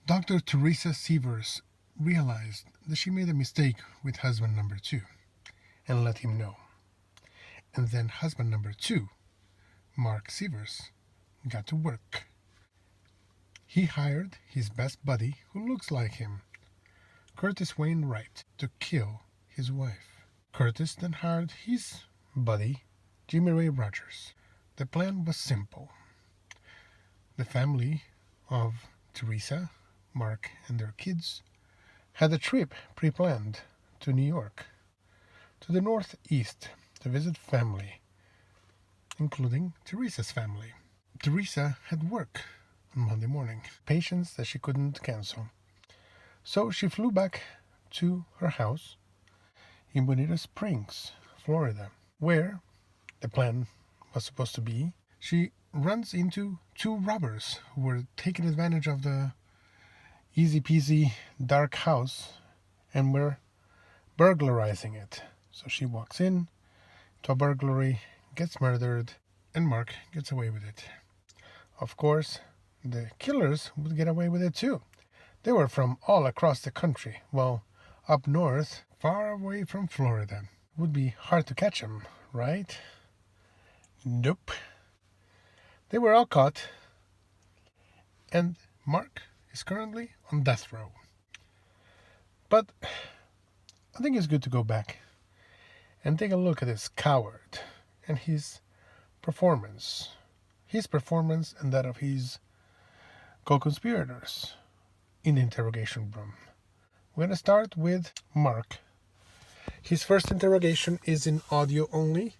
Dr. Teresa Sievers realized that she made a mistake with husband number two and let him know. And then husband number two, Mark Sievers, got to work. He hired his best buddy, who looks like him, Curtis Wainwright, to kill his wife. Curtis then hired his buddy, Jimmy Ray Rogers. The plan was simple. The family of Teresa, Mark, and their kids had a trip pre-planned to New York, to the Northeast, to visit family, including Teresa's family. Teresa had work on Monday morning, patients that she couldn't cancel. So she flew back to her house in Bonita Springs, Florida, where the plan was supposed to be. She runs into two robbers who were taking advantage of the easy peasy dark house and were burglarizing it. So she walks in to a burglary, gets murdered, and Mark gets away with it. Of course, the killers would get away with it too. They were from all across the country. Well, up north, far away from Florida. It would be hard to catch them, right? Nope. They were all caught, and Mark is currently on death row. But I think it's good to go back and take a look at this coward and his performance. His performance and that of his co-conspirators in the interrogation room. We're going to start with Mark. His first interrogation is in audio only.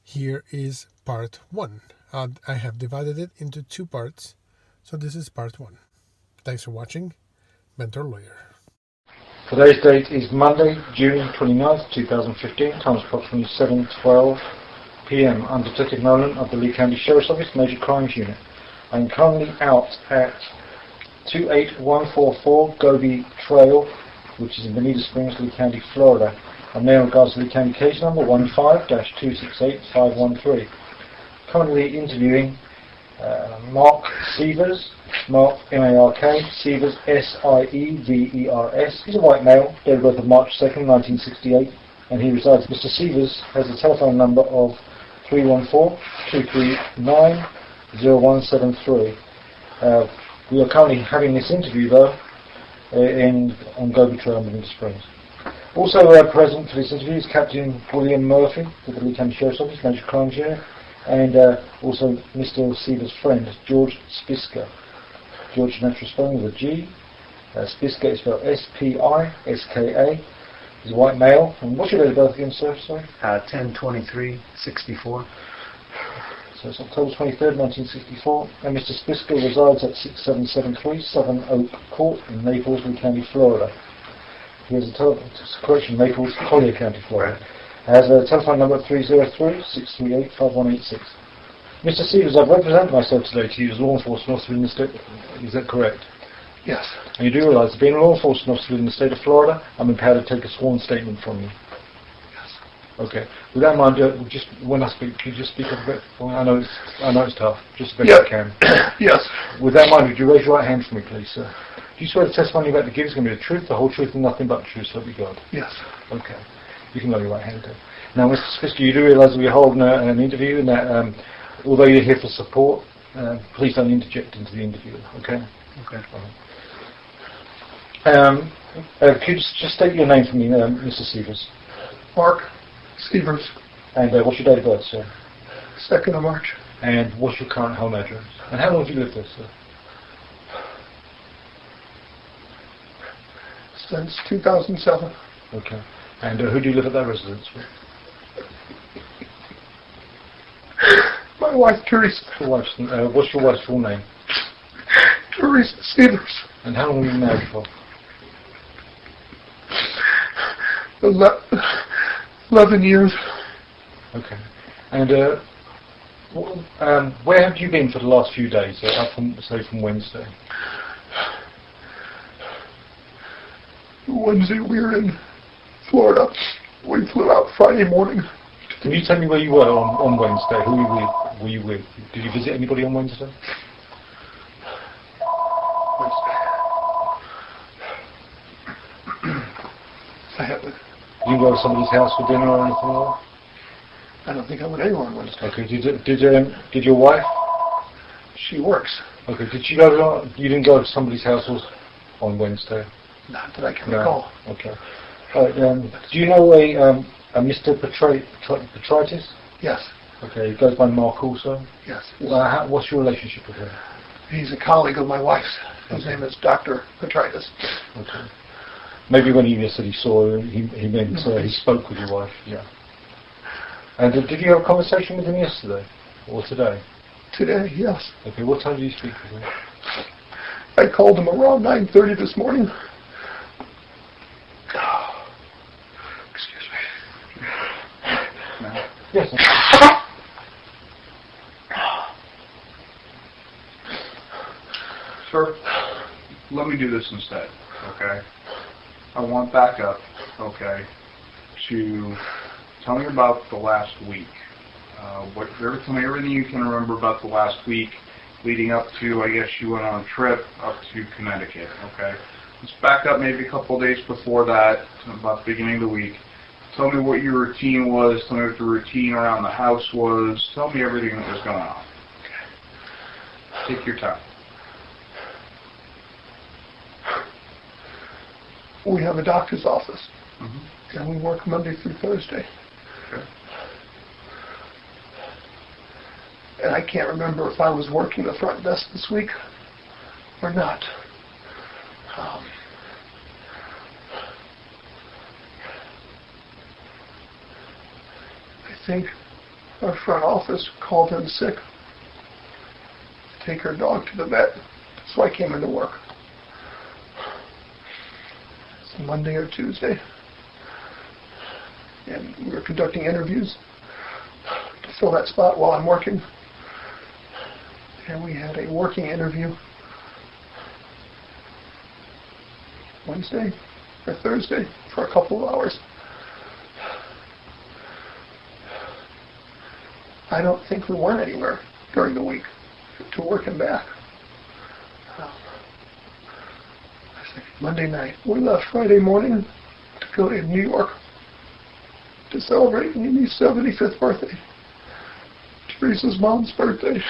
Here is part 1. I have divided it into 2 parts, so this is part 1. Thanks for watching. Mentor Lawyer. Today's date is Monday, June 29th, 2015. Time is approximately 7:12 p.m. I'm Detective Nolan of the Lee County Sheriff's Office, Major Crimes Unit. I'm currently out at 28144 Gobi Trail, which is in Bonita Springs, Lee County, Florida. I'm there in regards to the county case number 15-268513. Currently interviewing Mark Sievers, Mark M-A-R-K, Sievers S-I-E-V-E-R-S. He's a white male, date of birth of March 2nd, 1968, and he resides. Mr. Sievers has a telephone number of 314-239-0173. We are currently having this interview though on Gobi Trail in Bonita Springs. Also present for this interview is Captain William Murphy of the Lee County Sheriff's Office, Major Crimes Unit, and also Mr. Sievers' friend, George Spiska. George natural spelling with a G. Spiska is spelled S-P-I-S-K-A. He's a white male. And what's your date of birth again, sir? Sorry? 10/23/64. So it's October 23rd, 1964. And Mr. Spiska resides at 6773 Southern Oak Court in Naples, Lee County, Florida. He has a Naples, Collier County, Florida. Has a telephone number 303-638-5186. Mr. Sievers, I've represented myself today to you as law enforcement officer in the state. Is that correct? Yes. And you do realise that being a law enforcement officer in the state of Florida, I'm empowered to take a sworn statement from you. Yes. Okay. With that in mind, just when I speak, can you just speak up a bit? Well, I know it's tough. Just as best I can. Yes. With that in mind, would you raise your right hand for me, please, sir? Do you swear the testimony about to give is going to be the truth, the whole truth, and nothing but the truth, so help you God? Yes. Okay. You can lower your right hand down. Now, Mr. Spiska, you do realise that we're holding an interview, and that although you're here for support, please don't interject into the interview. Okay. Okay. Could you just state your name for me, Mr. Sievers? Mark Sievers. And what's your date of birth, sir? 2nd of March. And what's your current home address? And how long have you lived there, sir? Since 2007. Okay. And who do you live at that residence with? My wife, Teresa. What's your wife's full name? Teresa Sievers. And how long have you been married for? 11 years. Okay. And where have you been for the last few days? Up from, say, from Wednesday? Wednesday we were in Florida. We flew out Friday morning. Can you tell me where you were on Wednesday? Who were you with? Did you visit anybody on Wednesday? you go to somebody's house for dinner or anything like that? I don't think I went anywhere on Wednesday. Okay. Did your wife? She works. Okay. Did she go? You didn't go to somebody's house on Wednesday? Not that I can recall. Okay. Do you know a Mr. Petritis? Yes. Okay. He goes by Mark also. Yes. What's your relationship with him? He's a colleague of my wife's. His name is Dr. Petritis. Okay. Maybe when he said he saw him, he meant he spoke with your wife. Yeah. And did you have a conversation with him yesterday or today? Today, yes. Okay. What time did you speak with him? I called him around 9:30 this morning. Excuse me. No. Yes. Sir, let me do this instead, okay? I want backup, okay, to tell me about the last week. Tell me everything you can remember about the last week leading up to, I guess you went on a trip up to Connecticut, okay? Let's back up maybe a couple of days before that, about the beginning of the week. Tell me what your routine was. Tell me what the routine around the house was. Tell me everything that was going on. Take your time. We have a doctor's office, Mm-hmm. and we work Monday through Thursday. Okay. And I can't remember if I was working the front desk this week or not. I think our front office called in sick to take her dog to the vet, so I came into work. It's Monday or Tuesday, and we were conducting interviews to fill that spot while I'm working. And we had a working interview Wednesday or Thursday for a couple of hours. I don't think we went anywhere during the week to work and back. Monday night. We left Friday morning to go to New York to celebrate Mimi's 75th birthday. Teresa's mom's birthday.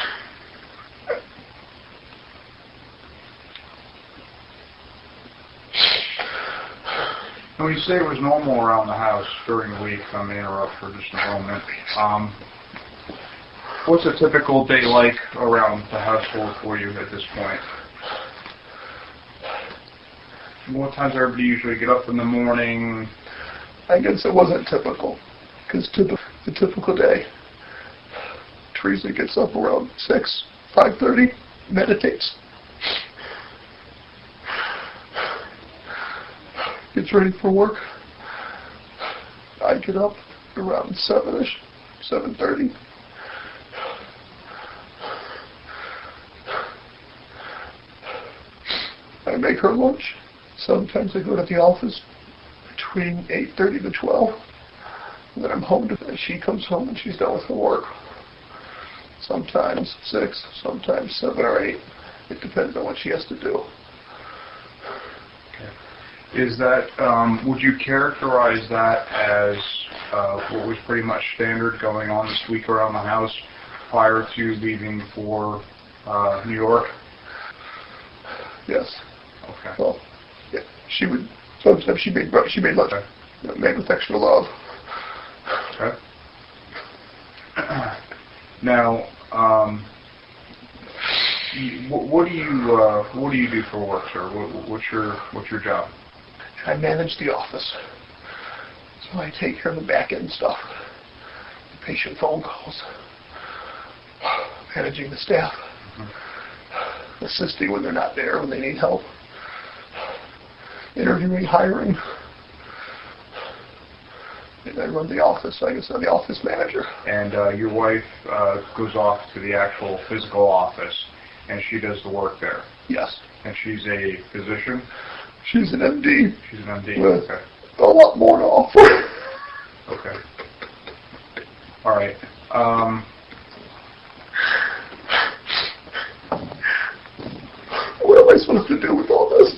And when you say it was normal around the house during the week, I'm going to interrupt for just a moment. What's a typical day like around the household for you at this point? What times does everybody usually get up in the morning? I guess it wasn't typical, because the typical day, Teresa gets up around 6, 5:30, meditates, gets ready for work. I get up around 7-ish, 7:30. I make her lunch. Sometimes I go to the office between 8:30 to 12. And then I'm home. She comes home and she's done with her work. Sometimes 6, sometimes 7 or 8. It depends on what she has to do. Okay. Is that, would you characterize that as what was pretty much standard going on this week around the house prior to leaving for New York? Yes. Okay. Well, yeah, she would. Sometimes she made lunch, made with extra love. Okay. Now, what do you do for work, sir? What's your job? I manage the office, so I take care of the back end stuff, the patient phone calls, managing the staff, assisting when they're not there, when they need help, interviewing, hiring. And I run the office. I guess I'm the office manager. And your wife goes off to the actual physical office, and she does the work there. Yes. And she's a physician? She's an MD. She's an MD, with okay. a lot more to offer. Okay. All right. What am I supposed to do with all this?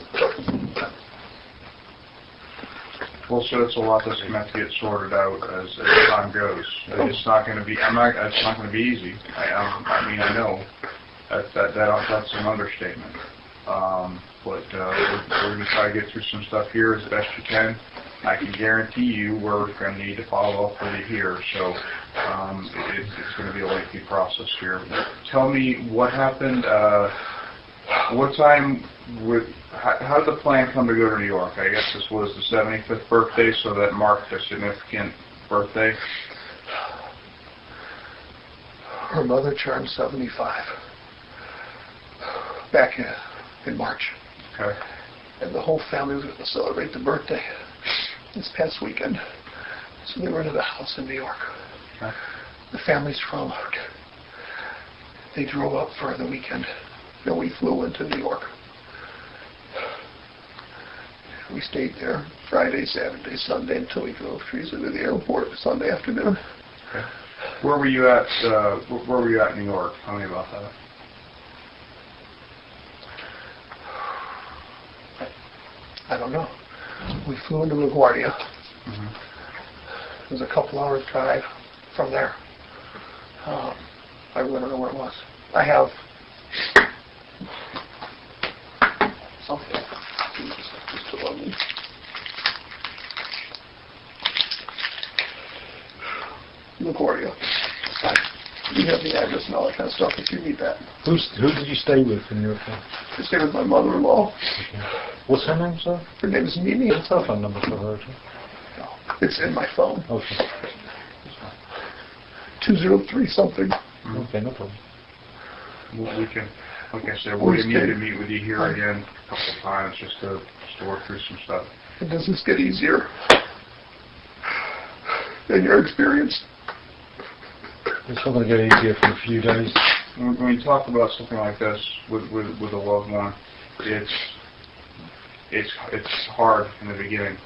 Well, also, it's a lot that's meant to get sorted out as time goes. It's not going to be. It's not going to be easy. I mean, I know that's an understatement. But we're going to try to get through some stuff here as best you can. I can guarantee you we're going to need to follow up with you here. So it's going to be a lengthy process here. Tell me what happened. What time how did the plan come to go to New York? I guess this was the 75th birthday, so that marked a significant birthday. Her mother turned 75 back in March. Okay. And the whole family was going to celebrate the birthday this past weekend. So they rented a house in New York. Okay. The family's from, they drove up for the weekend. Then we flew into New York. We stayed there Friday, Saturday, Sunday until we drove Teresa to the airport Sunday afternoon. Okay. Where were you at? Where were you at in New York? Tell me about that. I don't know. We flew into LaGuardia. Mm-hmm. It was a couple hours drive from there. I really don't know where it was. I have something just to love me. LaGuardia. You have the address and all that kind of stuff if you need that. Who did you stay with in your hotel? I stayed with my mother-in-law. Okay. What's her name, sir? Her name is Mimi. What's the telephone number for her? No, it's in my phone. Okay. 203 something. Okay, no problem. We can, like I said, we need to meet with you here again a couple of times just to work through some stuff. And does this get easier in your experience? It's not going to get easier for a few days. When you talk about something like this with a loved one, it's hard in the beginning,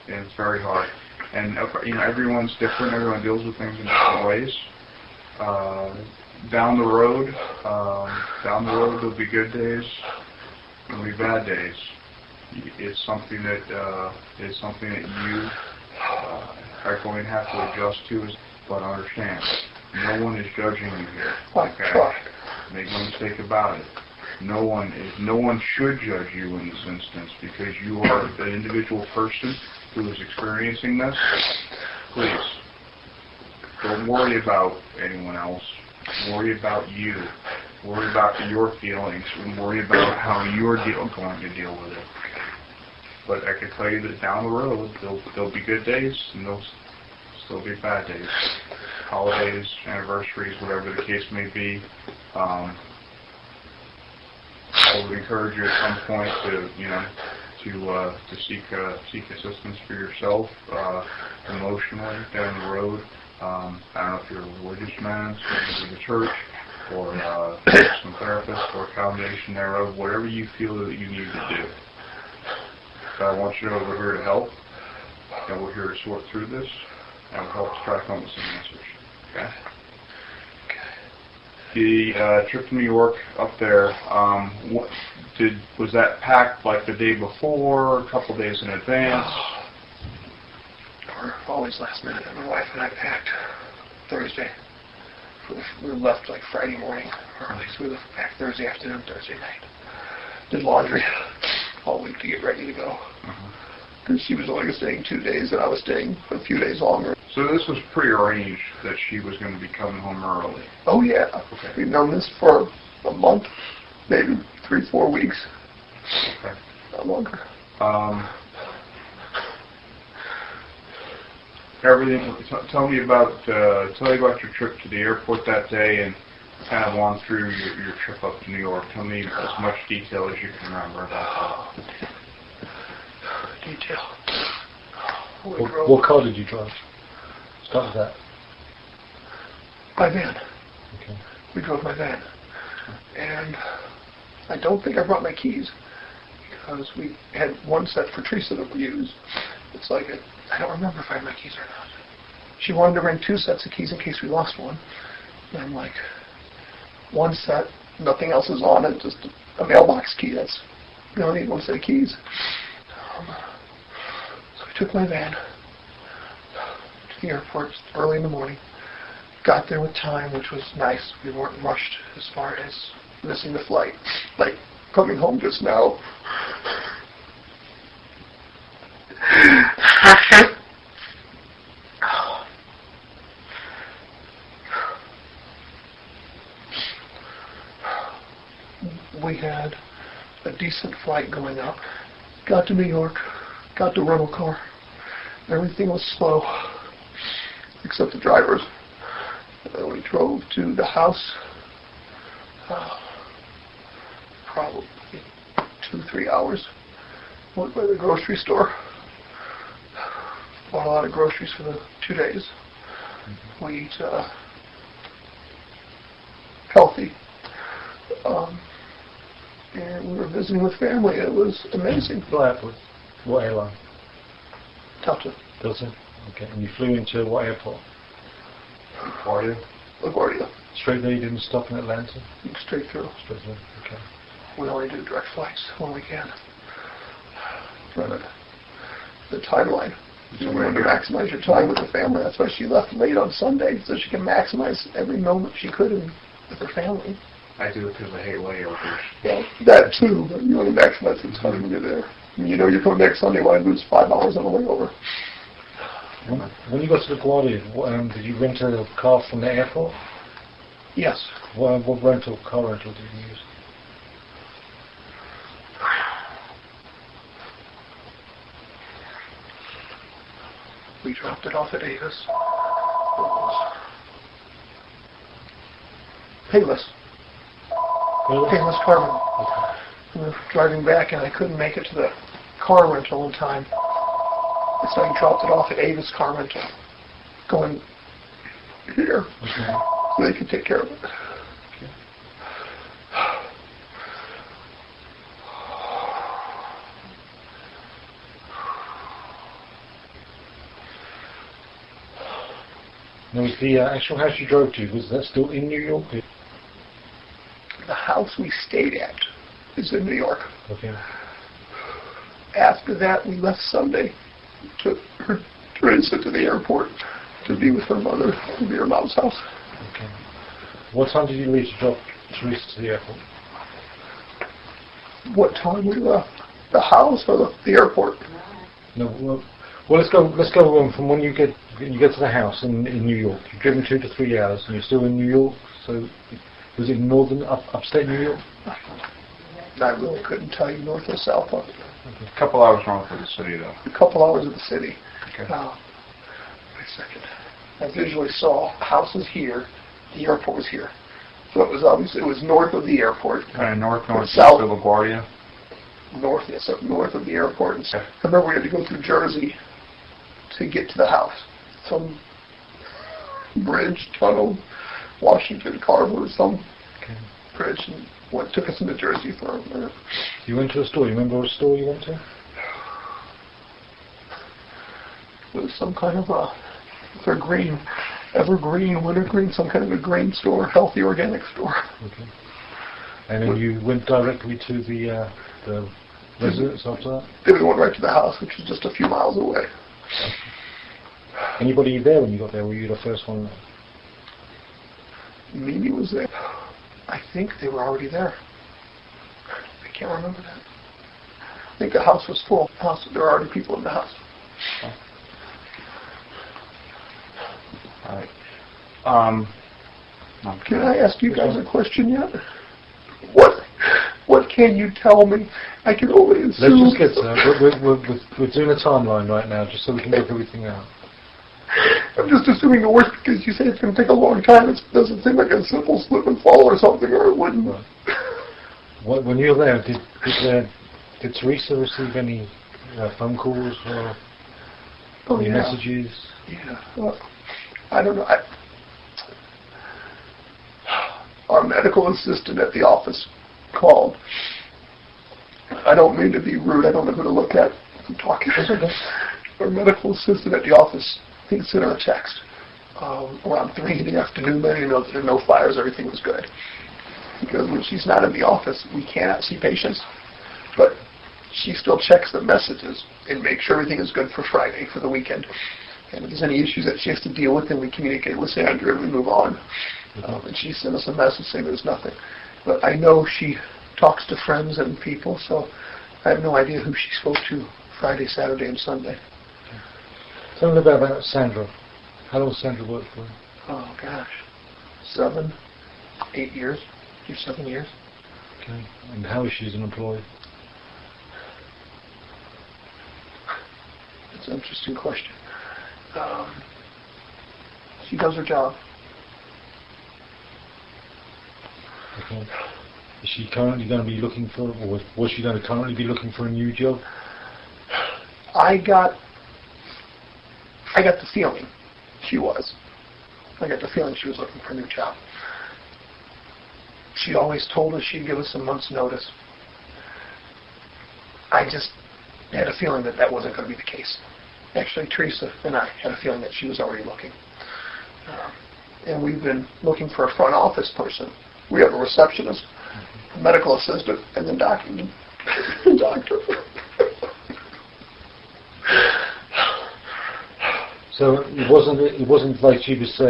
and it's very hard. And everyone's different. Everyone deals with things in different ways. Down the road, there'll be good days. There'll be bad days. It's something that you are going to have to adjust to, but understand. No one is judging you here. Okay? Make no mistake about it. No one should judge you in this instance because you are the individual person who is experiencing this. Please, don't worry about anyone else. Worry about you. Worry about your feelings and worry about how you're going to deal with it. But I can tell you that down the road, there'll be good days and there'll still be bad days. Holidays, anniversaries, whatever the case may be. I would encourage you at some point to seek assistance for yourself emotionally down the road. I don't know if you're a religious man, something to the church, or some therapist, or a combination thereof, whatever you feel that you need to do. So I want you to know we're here to help, and we're here to sort through this, and we'll help to try to come up with some answers. Okay? The trip to New York up there, was that packed like the day before, a couple days in advance? We're always last minute. My wife and I packed Thursday. We left like Friday morning early, so we left packed Thursday afternoon, Thursday night. Did laundry all week to get ready to go. Because she was only staying 2 days, and I was staying a few days longer. So this was prearranged that she was going to be coming home early? Oh, yeah. Okay. We've known this for a month, maybe 3-4 weeks. Okay. Not longer. Everything. Tell me about your trip to the airport that day and kind of on through your trip up to New York. Tell me as much detail as you can remember about that. Detail. What car did you drive? Start with that. My van. Okay. We drove my van. And I don't think I brought my keys because we had one set for Teresa that we used. It's like, I don't remember if I had my keys or not. She wanted to bring 2 sets of keys in case we lost one. And I'm like, one set, nothing else is on it, just a mailbox key. You only need one set of keys. So I took my van, to the airport early in the morning. Got there with time, which was nice. We weren't rushed as far as missing the flight. Like coming home just now. We had a decent flight going up. Got to New York, got the rental car. Everything was slow, except the drivers. We drove to the house, probably 2-3 hours. Went by the grocery store. Bought a lot of groceries for the 2 days. We eat healthy. And we were visiting with family. It was amazing. What airline? Delta. Delta? Okay. And you flew into what airport? LaGuardia? LaGuardia. Straight there, you didn't stop in Atlanta? Straight through. Straight there, okay. We only do direct flights when we can. Run it. The timeline. You want to maximize your time with the family. That's why she left late on Sunday, so she can maximize every moment she could with her family. I do it because I hate layovers. Well, that too, but you want to maximize the time when you're there. You know you're coming back Sunday, why lose 5 hours on the way over? When you got to LaGuardia, did you rent a car from the airport? Yes. What car rental did you use? We dropped it off at Avis. Payless. Really? Payless car rental. We were driving back and I couldn't make it to the car rental in time. So I dropped it off at Avis car rental. Going here. Okay. So they could take care of it. Okay. Now, was the actual house you drove to, was that still in New York? The house we stayed at is in New York. Okay. After that, we left Sunday. Took her Teresa to the airport to be with her mother, to be her mom's house. Okay. What time did you leave to drop Teresa to the airport? What time we left? The house or the airport? No. Well, let's go from when you get to the house in New York. You've driven 2 to 3 hours, and you're still in New York. So, was it northern, upstate New York? I really couldn't tell you north or south of it. Okay. A couple hours north of the city, though. A couple hours of the city. Okay. Wait a second. I visually saw houses here. The airport was here. So it was north of the airport. Kind of north south of LaGuardia. North, yes, up north of the airport. And so, Okay. I remember we had to go through Jersey to get to the house. Some bridge, tunnel, Washington Carver, some Okay. bridge, and what took us into Jersey for a minute. You went to a store. You remember what store you went to? It was some kind of evergreen, wintergreen, some kind of a grain store, healthy organic store. Okay. And then you went directly to the residence after that? Then we went right to the house, which was just a few miles away. Anybody there when you got there? Were you the first one? Mimi was there. I think they were already there. I can't remember that. I think the house was full. There were already people in the house. All right. Can I ask you guys a question yet? What can you tell me? I can only assume. Let's just get to that. We're doing a timeline right now, just so we can work everything out. I'm just assuming the worst because you say it's going to take a long time. It doesn't seem like a simple slip and fall or something, or it wouldn't. Right. When you were there, did Teresa receive any phone calls or any messages? Yeah. I don't know. Our medical assistant at the office called. I don't mean to be rude. I don't know who to look at. I'm talking. That's okay. Our medical assistant at the office, he sent her a text around 3 in the afternoon, letting her know that there are no fires, everything was good. Because when she's not in the office, we cannot see patients. But she still checks the messages and makes sure everything is good for Friday, for the weekend. And if there's any issues that she has to deal with, then we communicate with Sandra and we move on. And she sent us a message saying there's nothing. But I know she talks to friends and people, so I have no idea who she spoke to Friday, Saturday, and Sunday. Tell me about Sandra. How long has Sandra worked for you? Oh, gosh. 7, 8 years. 7 years. Okay. And how is she as an employee? That's an interesting question. She does her job. Okay. Is she currently going to be looking for, or was she going to currently be looking for a new job? I got the feeling she was. I got the feeling she was looking for a new job. She always told us she'd give us a month's notice. I just had a feeling that that wasn't going to be the case. Actually, Teresa and I had a feeling that she was already looking. And we've been looking for a front office person. We have a receptionist, a medical assistant, and then doctor. So it wasn't like she was.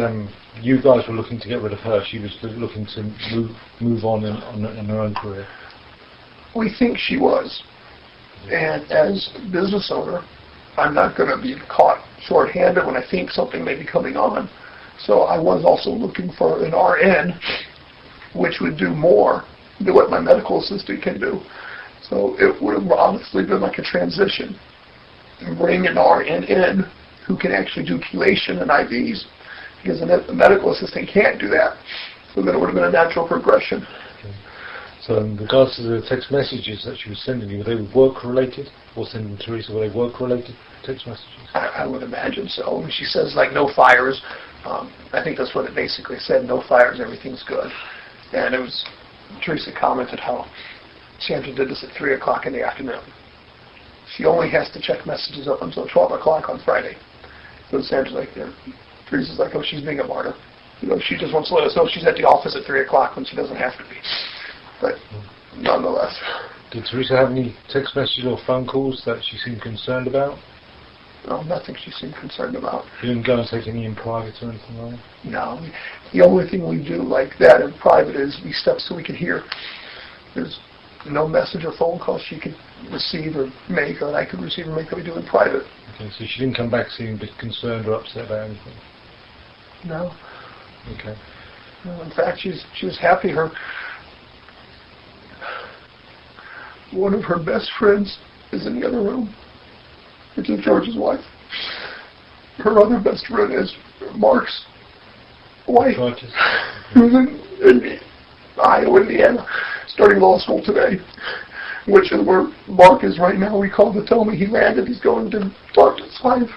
You guys were looking to get rid of her. She was looking to move on in her own career. We think she was. And as a business owner, I'm not going to be caught short-handed when I think something may be coming on. So I was also looking for an RN, which would do more than what my medical assistant can do. So it would have honestly been like a transition. And bring an RN in who can actually do chelation and IVs, because the medical assistant can't do that. So then it would have been a natural progression. Okay. So in regards to the text messages that she was sending you, were they work-related? Or sending Teresa, were they work-related text messages? I would imagine so. When she says, like, no fires, I think that's what it basically said, no fires, everything's good. And it was, Teresa commented how Sandra did this at 3 o'clock in the afternoon. She only has to check messages up until 12 o'clock on Friday. So Sandra's like, Teresa's like, oh, she's being a martyr. You know, she just wants to let us know she's at the office at 3 o'clock when she doesn't have to be. But nonetheless. Did Teresa have any text messages or phone calls that she seemed concerned about? No, nothing she seemed concerned about. You didn't go and take any in private or anything like that? No. The only thing we do like that in private is we step so we can hear. There's no message or phone call she could receive or make, or I could receive or make that we do in private. Okay, so she didn't come back seeming a bit concerned or upset about anything? No. Okay. No, in fact, she was happy. One of her best friends is in the other room, which is George's wife. Her other best friend is Mark's wife, who's in Iowa, Indiana, starting law school today, which is where Mark is right now. We called to tell me he landed. He's going to talk to his wife.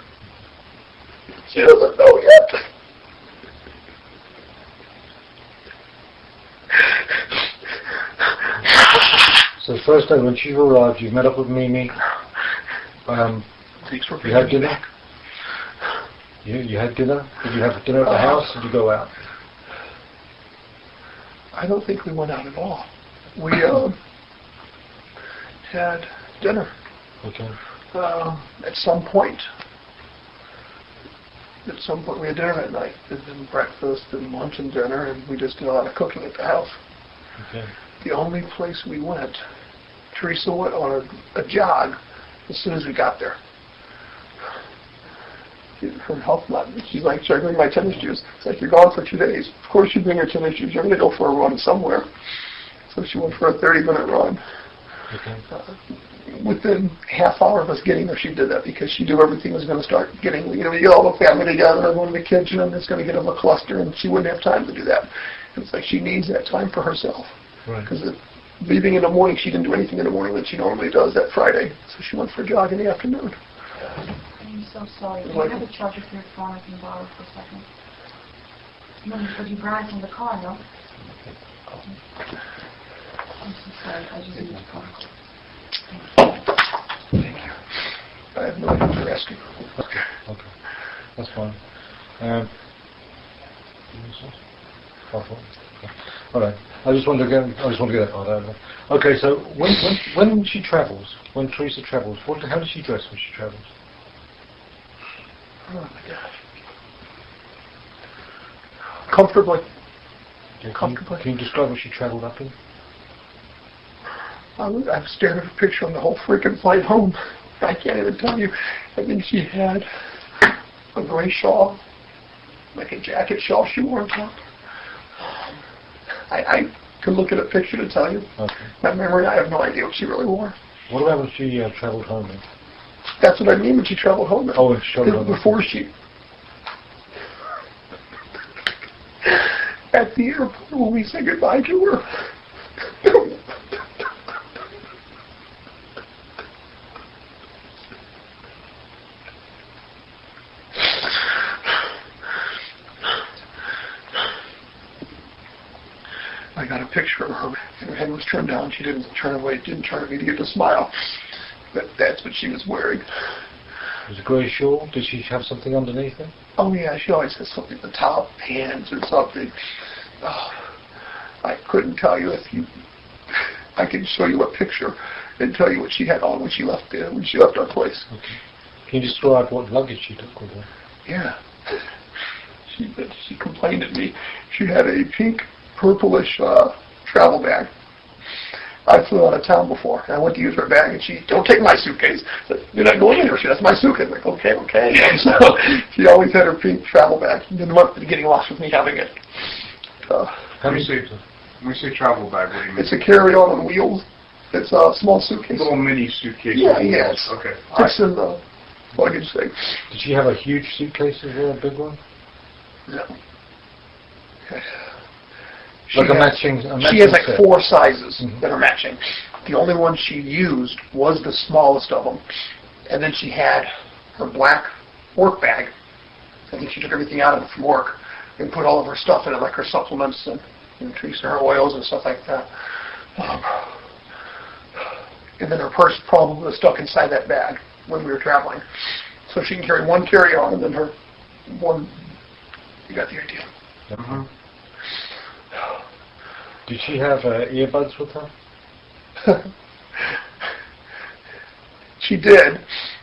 She doesn't know yet. So the first day when she arrived, you met up with Mimi. You had dinner? You had dinner? Did you have dinner at the house? Did you go out? I don't think we went out at all. We had dinner. Okay. At some point we had dinner at night, and then breakfast and lunch and dinner, and we just did a lot of cooking at the house. Okay. The only place we went, Teresa went on a jog as soon as we got there. Her health nut. She's like, should I bring my tennis shoes? It's like, you're gone for 2 days. Of course you bring your tennis shoes. You're going to go for a run somewhere. So she went for a 30-minute run. Okay. Within half hour of us getting there, she did that because she knew everything was going to start getting, you get all the family together, everyone in the kitchen, and it's going to get them a cluster, and she wouldn't have time to do that. And it's like she needs that time for herself. Right. Because leaving in the morning, she didn't do anything in the morning that she normally does that Friday. So she went for a jog in the afternoon. I'm so sorry. Do you have a charger for your phone I can borrow for a second? No, but you brought it from the car, no? I'm so sorry. I just need the phone. Thank you. I have no idea what you're asking. Okay. That's fine. All right. I just want to get that part out. Okay. So when she travels, when Teresa travels, how does she dress when she travels? Oh my gosh. Comfortably. Okay, Comfortably. Can you describe what she travelled up in? I've stared at her picture on the whole freaking flight home. I can't even tell you. I think she had a gray shawl, like a jacket shawl she wore on top. I could look at a picture to tell you. Okay. My memory, I have no idea what she really wore. What about when she travelled home then? That's what I mean when she traveled home. Oh, when she travelled home. Before she... At the airport when we said goodbye to her. I got a picture of her, and her head was turned down. She didn't turn away, didn't turn to me to get the smile. But that's what she was wearing. It was a grey shawl. Did she have something underneath it? Oh yeah, she always has something at the top, pants or something. Oh, I couldn't tell you if you... I can show you a picture and tell you what she had on when she left our place. Okay. Can you describe what luggage she took with her? Yeah. She complained at me. She had a pink, purplish travel bag. I flew out of town before, and I went to use her bag, and she, don't take my suitcase. I said, you're not going anywhere. That's my suitcase. I'm like, okay. So she always had her pink travel bag. She didn't want getting lost with me having it. When you say travel bag, what do you mean? It's a carry-on on wheels. It's a small suitcase. Little mini suitcase. Yeah, yes. Okay. Fits in the luggage thing. Did she have a huge suitcase as well, a big one? No. Like a matching She has like set. 4 sizes Mhm. that are matching. The only one she used was the smallest of them. And then she had her black work bag. I think she took everything out of it from work and put all of her stuff in it, like her supplements and her oils and stuff like that. And then her purse probably was stuck inside that bag when we were traveling. So she can carry one carry-on and then her one... You got the idea. Mm-hmm. Did she have earbuds with her? She did.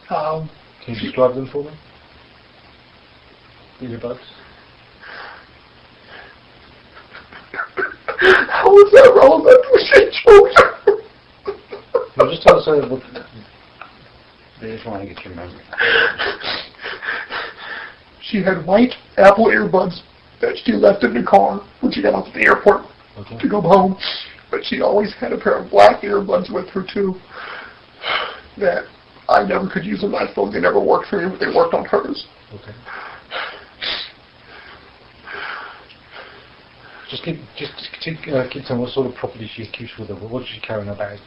Can you describe them for me? Earbuds? How is that relevant to she choked? No, just tell us what... I just want to get your memory. She had white Apple earbuds that she left in the car when she got off at the airport to go home. But she always had a pair of black earbuds with her too that I never could use on my phone. They never worked for me, but they worked on hers. Okay. Just keep telling what sort of property she keeps with her. What does she carry in her bag?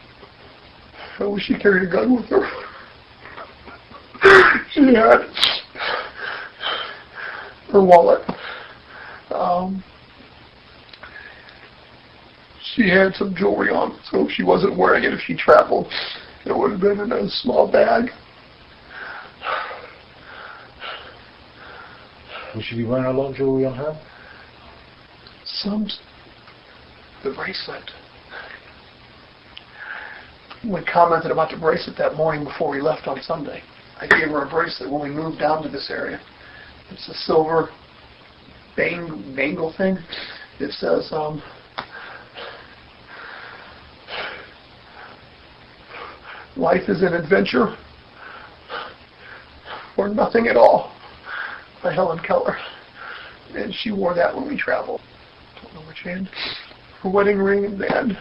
I wish she carried a gun with her. She had her wallet. She had some jewelry on, so if she wasn't wearing it, if she traveled, it would have been in a small bag. Will she be wearing a lot of jewelry on her? The bracelet. We commented about the bracelet that morning before we left on Sunday. I gave her a bracelet when we moved down to this area. It's a silver bangle thing. It says, life is an adventure or nothing at all, by Helen Keller. And she wore that when we traveled. Don't know which hand. Her wedding ring and band.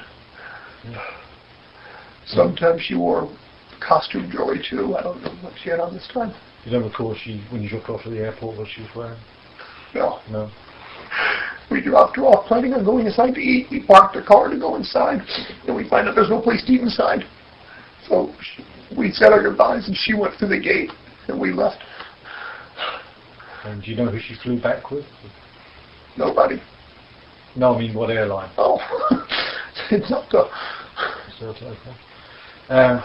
Sometimes she wore costume jewelry too. I don't know what she had on this time. You don't recall when you dropped her off at the airport what she was wearing? No. No. We dropped her off planning on going inside to eat. We parked the car to go inside. And we find out there's no place to eat inside. So we said our goodbyes and she went through the gate and we left. And do you know who she flew back with? Nobody. No, I mean what airline? Oh. It's not the... So, okay.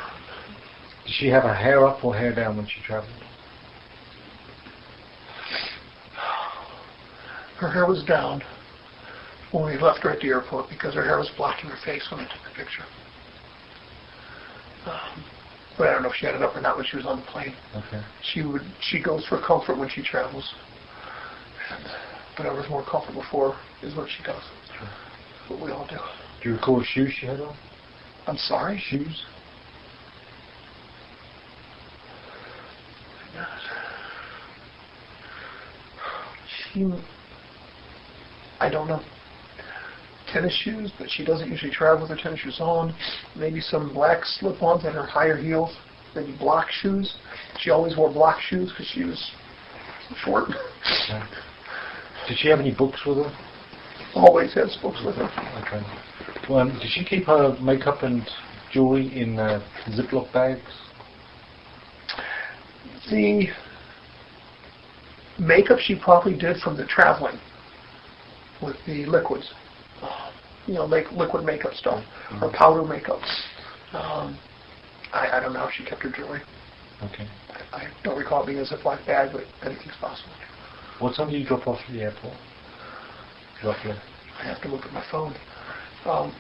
Did she have her hair up or hair down when she travelled? Her hair was down when we left her at the airport because her hair was blocking her face when I took the picture. but I don't know if she had it up or not when she was on the plane. Okay. She goes for comfort when she travels. And whatever's more comfortable for her is what she does. Sure. That's what we all do. Do you recall shoes she had on? I'm sorry? Shoes? I don't know. Tennis shoes, but she doesn't usually travel with her tennis shoes on. Maybe some black slip-ons and her higher heels. Maybe block shoes. She always wore block shoes because she was short. Okay. Did she have any books with her? Always has books with her. Okay. Well, did she keep her makeup and jewelry in Ziploc bags? The makeup she probably did from the traveling with the liquids. Liquid makeup stuff, or powder makeup. I don't know how she kept her jewelry. Okay. I don't recall it being a Ziploc bag, but anything's possible. What time do you drop off at the airport? Roughly. I have to look at my phone.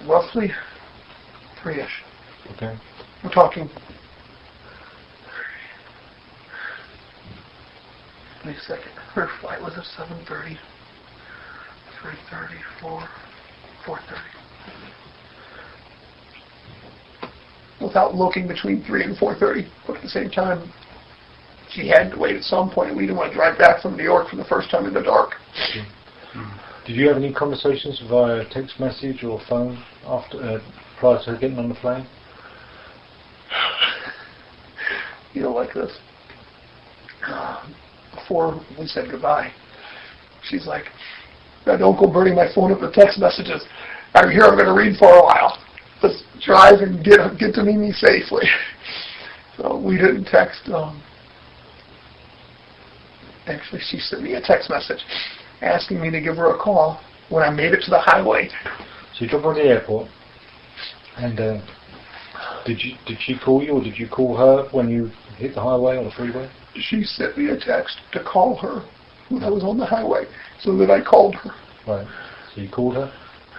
Roughly 3-ish. Okay. We're talking. Wait a second. Her flight was at 7:30, 3:30, 4:30. Without looking, between 3 and 4:30, but at the same time, she had to wait at some point. We didn't want to drive back from New York for the first time in the dark. Okay. Did you have any conversations via text message or phone prior to getting on the plane? Like this. Before we said goodbye, she's like, "Don't go burning my phone up with text messages. I'm here. I'm going to read for a while. Let's drive and get to meet me safely." So we didn't text. Actually, she sent me a text message asking me to give her a call when I made it to the highway. So you dropped on the airport, and did she call you, or did you call her when you hit the highway or the freeway? She sent me a text to call her when I was on the highway, so that I called her. Right. So you called her.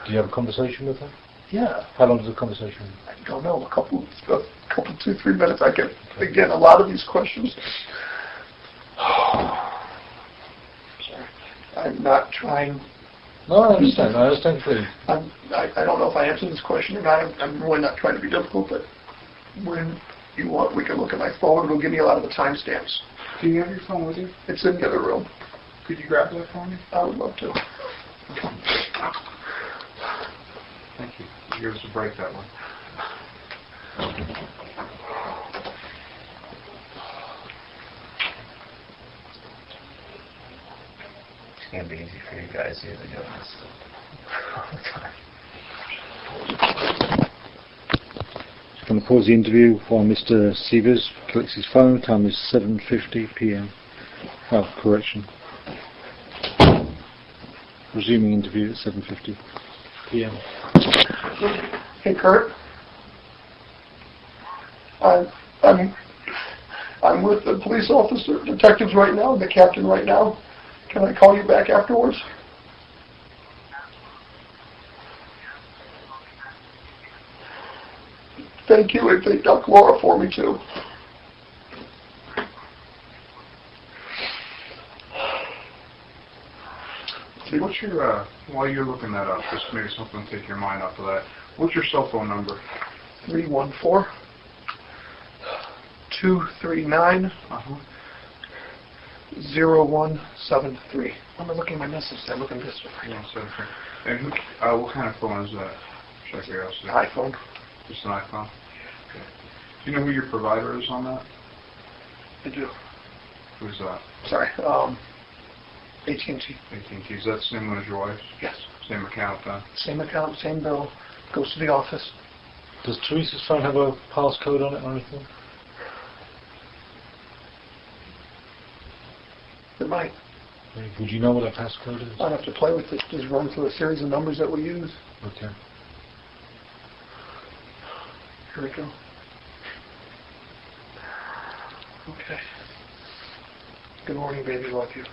Did you have a conversation with her? Yeah. How long was the conversation? I don't know. A couple, 2-3 minutes. I get again a lot of these questions. Sorry. I'm not trying. No, I understand. I understand clearly. I don't know if I answered this question or not. I'm really not trying to be difficult, but when you want, we can look at my phone. It'll give me a lot of the timestamps. Do you have your phone with you? It's in the other room. Could you grab that for me? I would love to. Thank you. Give us a break that one. It's going to be easy for you guys here to do this all the time. Just going to pause the interview while Mr. Sievers collects his phone. Time is 7:50 p.m. Oh, correction. Resuming interview at 7:50 p.m. Hey, Kurt. I'm with the police officer, detectives right now, the captain right now. Can I call you back afterwards? Thank you, and thank Doc Laura for me too. See, what's your, while you're looking that up, just maybe something to take your mind off of that. What's your cell phone number? 314-239-0173. I'm looking at my message. I look at this one. And who, what kind of phone is that? Should I figure out? iPhone. Just an iPhone? Okay. Do you know who your provider is on that? I do. Who's that? Sorry. AT&T. AT&T. Is that the same one as your wife's? Yes. Same account then? Same account, same bill. Goes to the office. Does Teresa's phone have a passcode on it or anything? It might. Would you know what that passcode is? I'd have to play with it. Just run through a series of numbers that we use. Okay. Here we go. Okay. Good morning, baby. Love you.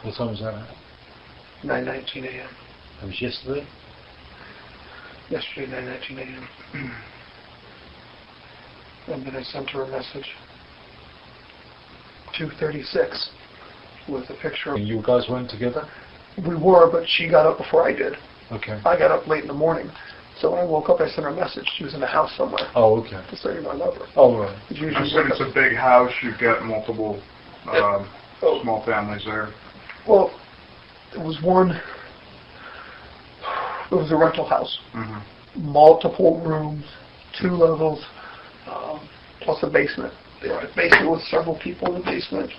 What time was that at? 9:19 a.m. That was yesterday? Yesterday, 9:19 a.m. And then I sent her a message, 2:36, with a picture of... And you guys weren't together? We were, but she got up before I did. Okay. I got up late in the morning. So when I woke up, I sent her a message. She was in the house somewhere. Oh, okay. To say I love her. Oh, right. Usually I said it's a big house. You've got multiple small families there. Well, it was a rental house. Mm-hmm. Multiple rooms, 2 levels, plus a basement. The basement with several people in the basement.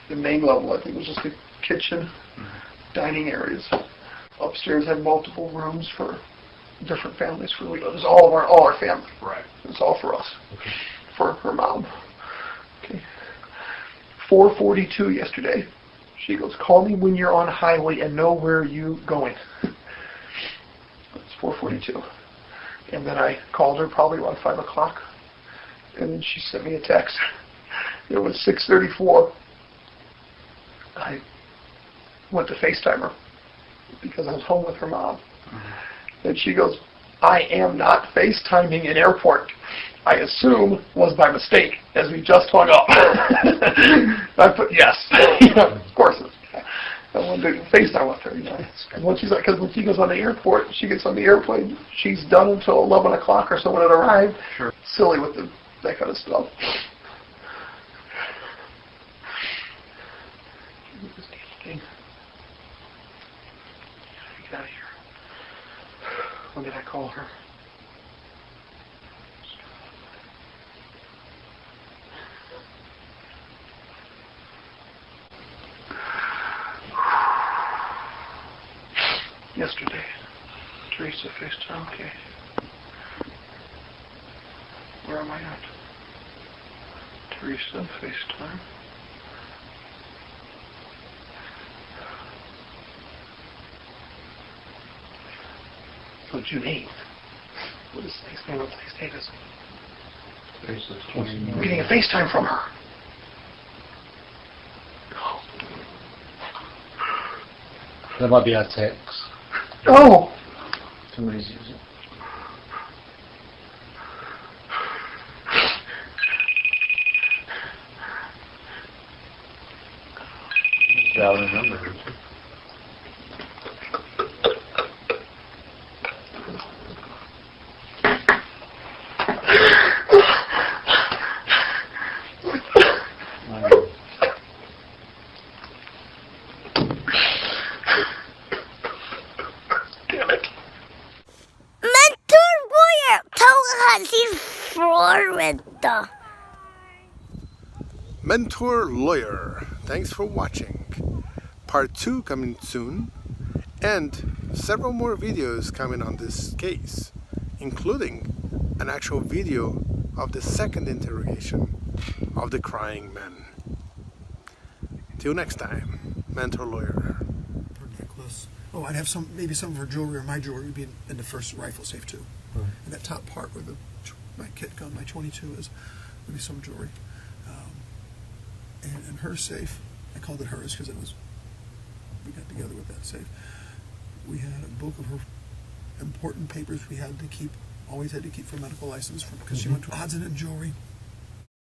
The main level, I think, was just the kitchen, dining areas. Upstairs had multiple rooms for different families. It was all our family. Right. It was all for us. Okay. For her mom. Okay. 4:42 yesterday. She goes, call me when you're on highway and know where you going. It's 4:42. And then I called her probably around 5 o'clock. And then she sent me a text. It was 6:34. I went to FaceTime her because I was home with her mom. Mm-hmm. And she goes, I am not FaceTiming in airport. I assume was by mistake, as we just hung up. I put yes. Of course. I wanted to FaceTime with her. Because when she goes on the airport, she gets on the airplane, she's done until 11 o'clock or so when it arrived. Sure. Silly with that kind of stuff. Get out of here. When did I call her? Yesterday. Teresa FaceTime. Okay. Where am I at? Teresa FaceTime. So June 8th. What is today's name? What today's date is? I'm getting a FaceTime from her. That might be our text. Oh! Somebody's using it. Valid number. Mentor Lawyer. Thanks for watching. Part 2 coming soon, and several more videos coming on this case, including an actual video of the second interrogation of the crying men. Till next time, Mentor Lawyer. Her necklace. Oh, I'd have maybe some of her jewelry or my jewelry would be in the first rifle safe too. Right. And that top part where my kit gun, my 22 is, would be some jewelry. And in her safe, I called it hers because we got together with that safe. We had a book of her important papers we had to keep, always had to keep for medical license because she went to odds and end jewelry.